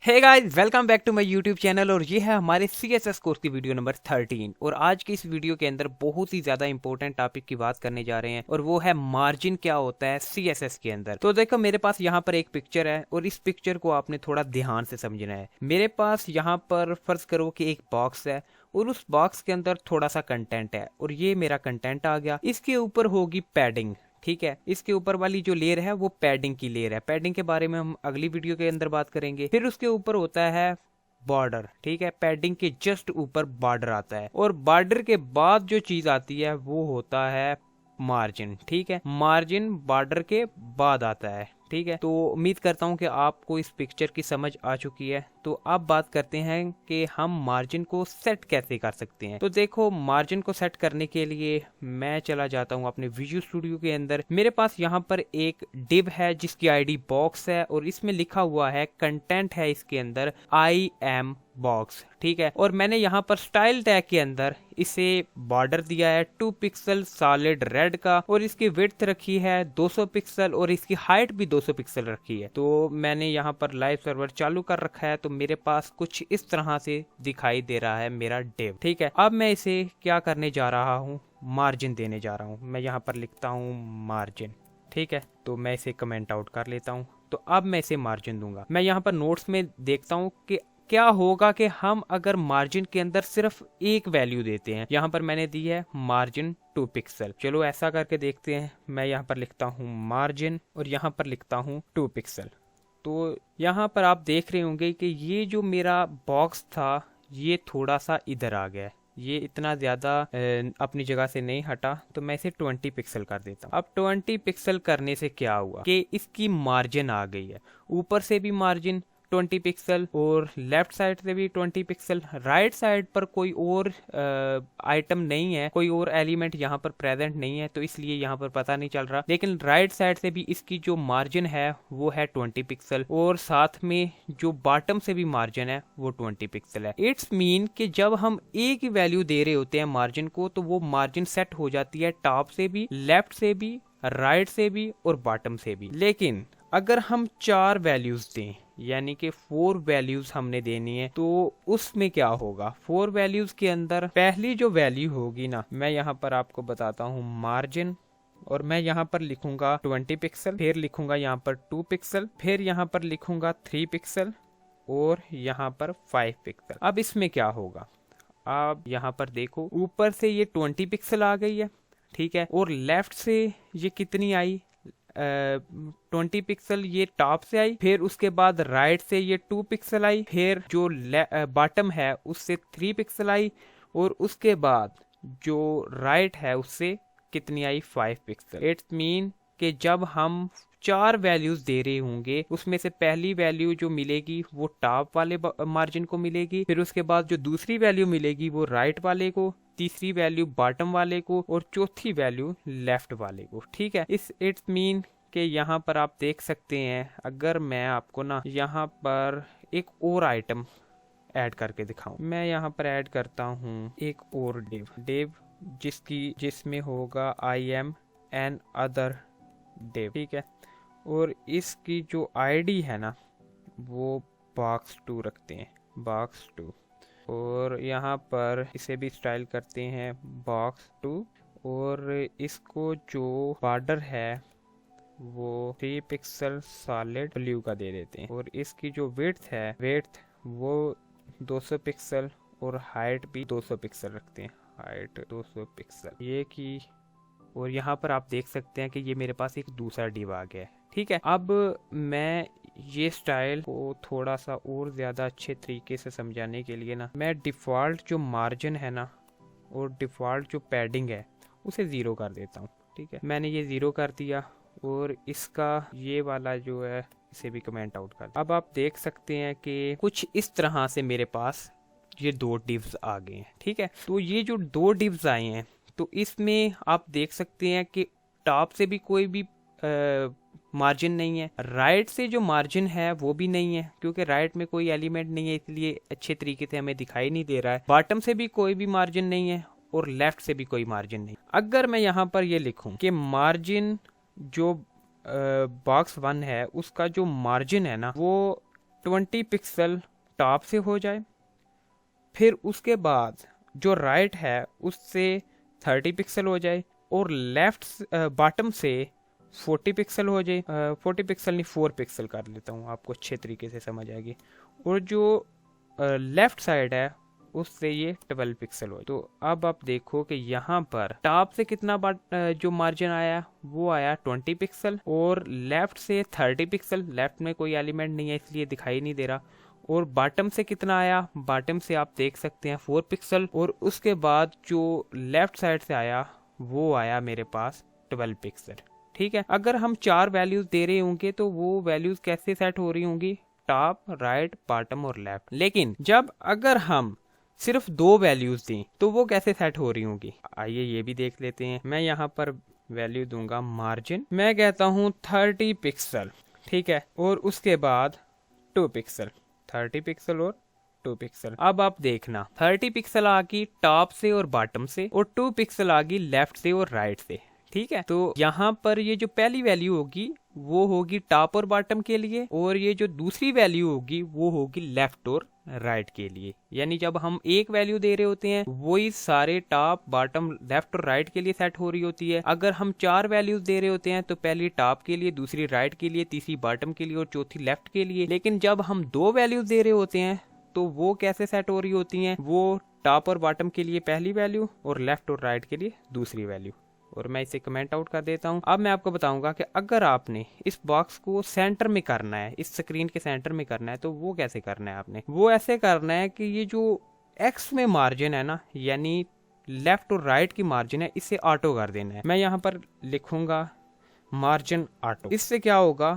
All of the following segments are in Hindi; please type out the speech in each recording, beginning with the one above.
Hey guys, welcome back to my YouTube channel. और ये है हमारे CSS कोर्स की वीडियो नंबर 13। और आज की इस वीडियो के अंदर बहुत ही ज्यादा इंपॉर्टेंट टॉपिक की बात करने जा रहे हैं, और वो है मार्जिन क्या होता है CSS के अंदर। तो देखो, मेरे पास यहाँ पर एक पिक्चर है और इस पिक्चर को आपने थोड़ा ध्यान से समझना है। मेरे पास यहाँ पर फर्ज करो कि एक बॉक्स है और उस बॉक्स के अंदर थोड़ा सा कंटेंट है, और ये मेरा कंटेंट आ गया। इसके ऊपर होगी पैडिंग, ठीक है। इसके ऊपर वाली जो लेयर है वो पैडिंग की लेयर है। पैडिंग के बारे में हम अगली वीडियो के अंदर बात करेंगे। फिर उसके ऊपर होता है बॉर्डर, ठीक है। पैडिंग के जस्ट ऊपर बॉर्डर आता है, और बॉर्डर के बाद जो चीज आती है वो होता है मार्जिन, ठीक है। मार्जिन बॉर्डर के बाद आता है, ठीक है। तो उम्मीद करता हूं कि आपको इस पिक्चर की समझ आ चुकी है। तो अब बात करते हैं कि हम मार्जिन को सेट कैसे कर सकते हैं। तो देखो, मार्जिन को सेट करने के लिए मैं चला जाता हूं अपने विजुअल स्टूडियो के अंदर। मेरे पास यहाँ पर एक डिव है जिसकी आईडी बॉक्स है, और इसमें लिखा हुआ है कंटेंट है इसके अंदर आई एम बॉक्स, ठीक है। और मैंने यहाँ पर स्टाइल टैग के अंदर इसे बॉर्डर दिया है 2 पिक्सल सॉलिड रेड का, और इसकी विड्थ रखी है 200 पिक्सल, और इसकी हाइट भी 200 पिक्सल रखी है। तो मैंने यहाँ पर लाइव सर्वर चालू कर रखा है, तो मेरे पास कुछ इस तरह से दिखाई दे रहा है मेरा डिव, ठीक है। अब मैं इसे क्या करने जा रहा हूँ, मार्जिन देने जा रहा हूँ। मैं यहाँ पर लिखता हूँ मार्जिन, ठीक है। तो मैं इसे कमेंट आउट कर लेता हूँ। तो अब मैं इसे मार्जिन दूंगा। मैं यहाँ पर नोट्स में देखता हूँ कि क्या होगा कि हम अगर मार्जिन के अंदर सिर्फ एक वैल्यू देते हैं। यहाँ पर मैंने दी है मार्जिन 2 पिक्सल। चलो ऐसा करके देखते हैं। मैं यहाँ पर लिखता हूँ मार्जिन, और यहाँ पर लिखता हूँ 2 पिक्सल। तो यहाँ पर आप देख रहे होंगे कि ये जो मेरा बॉक्स था ये थोड़ा सा इधर आ गया है। ये इतना ज्यादा अपनी जगह से नहीं हटा, तो मैं इसे 20 पिक्सल कर देता हूँ। अब 20 पिक्सल करने से क्या हुआ कि इसकी मार्जिन आ गई है। ऊपर से भी मार्जिन 20 पिक्सल, और लेफ्ट साइड से भी 20 पिक्सल। राइट साइड पर कोई और आइटम नहीं है, कोई और एलिमेंट यहाँ पर प्रेजेंट नहीं है, तो इसलिए यहाँ पर पता नहीं चल रहा। लेकिन राइट साइड से भी इसकी जो मार्जिन है वो है 20 पिक्सल, और साथ में जो बॉटम से भी मार्जिन है वो 20 पिक्सल है। इट्स मीन कि जब हम एक ही वैल्यू दे रहे होते हैं मार्जिन को, तो वो मार्जिन सेट हो जाती है टॉप से भी, लेफ्ट से भी, राइट से भी, और बॉटम से भी। लेकिन अगर हम 4 वैल्यूज दें, यानी कि 4 वैल्यूज हमने देनी है, तो उसमें क्या होगा। 4 वैल्यूज के अंदर पहली जो वैल्यू होगी ना, मैं यहाँ पर आपको बताता हूँ मार्जिन, और मैं यहाँ पर लिखूंगा 20 पिक्सल, फिर लिखूंगा यहाँ पर 2 पिक्सल, फिर यहाँ पर लिखूंगा 3 पिक्सल, और यहाँ पर 5 पिक्सल। अब इसमें क्या होगा, आप यहाँ पर देखो, ऊपर से ये 20 पिक्सल आ गई है, ठीक है। और लेफ्ट से ये कितनी आई, 20 पिक्सल ये टॉप से आई। फिर उसके बाद राइट से ये 2 पिक्सल आई। फिर जो बॉटम है उससे 3 पिक्सल आई, और उसके बाद जो राइट है उससे कितनी आई, 5 पिक्सल। इट्स मीन कि जब हम 4 वैल्यूज दे रहे होंगे, उसमें से पहली वैल्यू जो मिलेगी वो टॉप वाले मार्जिन को मिलेगी, फिर उसके बाद जो दूसरी वैल्यू मिलेगी वो राइट वाले को, तीसरी वैल्यू बॉटम वाले को, और चौथी वैल्यू लेफ्ट वाले को, ठीक है। इट्स मीन कि यहाँ पर आप देख सकते हैं, अगर मैं आपको ना यहाँ पर एक और आइटम ऐड करके दिखाऊं, मैं यहाँ पर ऐड करता हूँ एक और डिव जिसमें होगा I am another div, ठीक है। और इसकी जो आईडी है ना वो बॉक्स 2 रखते हैं, बॉक्स 2। और यहाँ पर इसे भी स्टाइल करते हैं बॉक्स 2, और इसको जो बॉर्डर है वो 3 पिक्सल सॉलिड ब्लू का दे देते हैं, और इसकी जो विड्थ वो 200 पिक्सल, और हाइट भी 200 पिक्सल रखते हैं, हाइट 200 पिक्सल ये की। और यहाँ पर आप देख सकते हैं कि ये मेरे पास एक दूसरा डिव आ गया है, ठीक है। अब मैं ये स्टाइल को थोड़ा सा और ज्यादा अच्छे तरीके से समझाने के लिए ना, मैं डिफॉल्ट जो मार्जिन है ना और डिफॉल्ट जो पैडिंग है उसे 0 कर देता हूँ, ठीक है। मैंने ये 0 कर दिया, और इसका ये वाला जो है इसे भी कमेंट आउट कर। अब आप देख सकते हैं कि कुछ इस तरह से मेरे पास ये 2 डिव्स आ गए हैं, ठीक है। तो ये जो 2 डिव्स आए हैं, तो इसमें आप देख सकते हैं कि टॉप से भी कोई भी मार्जिन नहीं है, राइट से जो मार्जिन है वो भी नहीं है, क्योंकि राइट में कोई एलिमेंट नहीं है, इसलिए अच्छे तरीके से हमें दिखाई नहीं दे रहा है। बॉटम से भी कोई भी मार्जिन नहीं है, और लेफ्ट से भी कोई मार्जिन नहीं। अगर मैं यहाँ पर ये लिखूं कि मार्जिन जो बॉक्स 1 है उसका जो मार्जिन है ना वो 20 पिक्सल टॉप से हो जाए, फिर उसके बाद जो राइट है उससे 30 पिक्सल हो जाए, और लेफ्ट बॉटम से 40 पिक्सल हो जाए। 40 पिक्सल नहीं, 4 पिक्सल कर लेता हूँ, आपको अच्छे तरीके से समझ आएगी। और जो लेफ्ट साइड है उससे ये 12 पिक्सल हो। तो अब आप देखो कि यहाँ पर टॉप से कितना जो मार्जिन आया वो आया 20 पिक्सल, और लेफ्ट से 30 पिक्सल। लेफ्ट में कोई एलिमेंट नहीं है इसलिए दिखाई नहीं दे रहा। और बॉटम से कितना आया, बॉटम से आप देख सकते हैं 4 पिक्सल, और उसके बाद जो लेफ्ट साइड से आया वो आया मेरे पास 12 पिक्सल। ठीक है, अगर हम 4 वैल्यूज दे रहे होंगे तो वो वैल्यूज कैसे सेट हो रही होंगी, टॉप, राइट, बॉटम और लेफ्ट। लेकिन जब अगर हम सिर्फ 2 वैल्यूज दें तो वो कैसे सेट हो रही होंगी, आइए ये भी देख लेते हैं। मैं यहाँ पर वैल्यू दूंगा मार्जिन, मैं कहता हूँ 30 पिक्सल, ठीक है, और उसके बाद 2 पिक्सल, 30 पिक्सल और 2 पिक्सल। अब आप देखना 30 पिक्सल आ गई टॉप से और बॉटम से, और 2 पिक्सल आ गई लेफ्ट से और राइट से। ठीक है, तो यहाँ पर ये जो पहली वैल्यू होगी वो होगी टॉप और बॉटम के लिए, और ये जो दूसरी वैल्यू होगी वो होगी लेफ्ट और राइट के लिए। यानी जब हम एक वैल्यू दे रहे होते हैं वही सारे टॉप, बॉटम, लेफ्ट और राइट के लिए सेट हो रही होती है। अगर हम 4 वैल्यूज दे रहे होते हैं तो पहली टॉप के लिए, दूसरी राइट के लिए, तीसरी बॉटम के लिए और चौथी लेफ्ट के लिए। लेकिन जब हम 2 वैल्यूज दे रहे होते हैं तो वो कैसे सेट हो रही होती हैं, वो टॉप और बॉटम के लिए पहली वैल्यू और लेफ्ट और राइट के लिए दूसरी वैल्यू। और मैं इसे कमेंट आउट कर देता हूं। अब मैं आपको बताऊंगा कि अगर आपने इस बॉक्स को सेंटर में करना है, इस स्क्रीन के सेंटर में करना है, तो वो कैसे करना है आपने। वो ऐसे करना है कि ये जो एक्स में मार्जिन है ना, यानी लेफ्ट और राइट की मार्जिन है, इसे ऑटो कर देना है। मैं यहाँ पर लिखूंगा मार्जिन ऑटो। इससे क्या होगा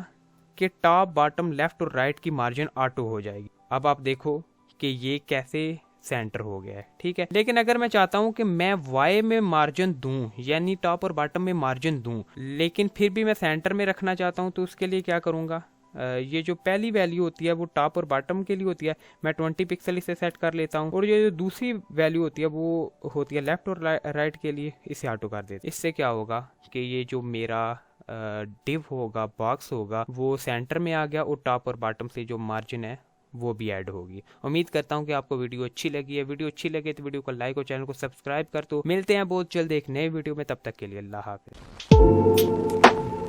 कि टॉप, बॉटम, लेफ्ट और राइट की मार्जिन ऑटो हो जाएगी। अब आप देखो कि ये कैसे सेंटर हो गया है। ठीक है, लेकिन अगर मैं चाहता हूं कि मैं वाई में मार्जिन दूं, यानी टॉप और बॉटम में मार्जिन दूं, लेकिन फिर भी मैं सेंटर में रखना चाहता हूं, तो उसके लिए क्या करूंगा, ये जो पहली वैल्यू होती है वो टॉप और बॉटम के लिए होती है, मैं 20 पिक्सल इसे सेट कर लेता हूं, और ये जो दूसरी वैल्यू होती है वो होती है लेफ्ट और राइट के लिए, इसे ऑटो कर देते। इससे क्या होगा कि ये जो मेरा डिव होगा, बॉक्स होगा, वो सेंटर में आ गया, और टॉप और बॉटम से जो मार्जिन है वो भी ऐड होगी। उम्मीद करता हूँ कि आपको वीडियो अच्छी लगी है। वीडियो अच्छी लगे तो वीडियो को लाइक और चैनल को सब्सक्राइब कर दो। मिलते हैं बहुत जल्द एक नए वीडियो में, तब तक के लिए अल्लाह हाफिज़।